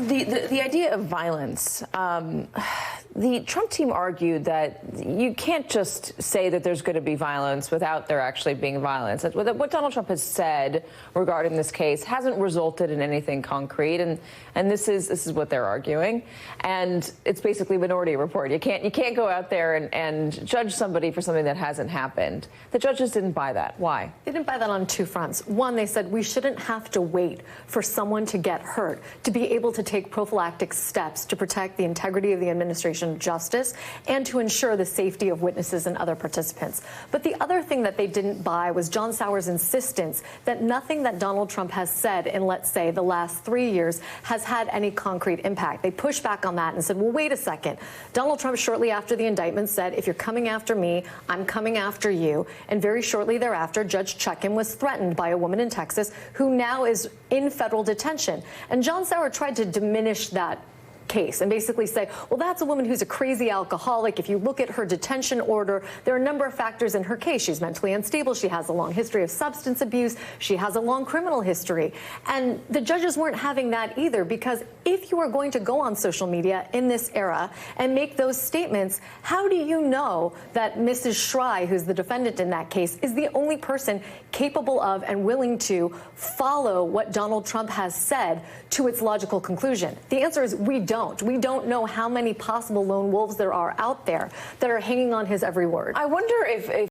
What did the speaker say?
The idea of violence, the Trump team argued that you can't just say that there's going to be violence without there actually being violence. What Donald Trump has said regarding this case hasn't resulted in anything concrete, and this is what they're arguing. And it's basically Minority Report. You can't go out there and judge somebody for something that hasn't happened. The judges didn't buy that. Why? They didn't buy that on two fronts. One, they said we shouldn't have to wait for someone to get hurt to be able to take prophylactic steps to protect the integrity of the administration of justice and to ensure the safety of witnesses and other participants. But the other thing that they didn't buy was John Sauer's insistence that nothing that Donald Trump has said in, let's say, the last 3 years has had any concrete impact. They pushed back on that and said, well, wait a second. Donald Trump, shortly after the indictment, said, if you're coming after me, I'm coming after you. And very shortly thereafter, Judge Chutkan was threatened by a woman in Texas who now is in federal detention. And John Sauer tried to diminish that case and basically say, well, that's a woman who's a crazy alcoholic. If you look at her detention order, there are a number of factors in her case. She's mentally unstable. She has a long history of substance abuse. She has a long criminal history. And the judges weren't having that either, because if you are going to go on social media in this era and make those statements, how do you know that Mrs. Schrei, who's the defendant in that case, is the only person capable of and willing to follow what Donald Trump has said to its logical conclusion? The answer is we don't. We don't know how many possible lone wolves there are out there that are hanging on his every word. I wonder if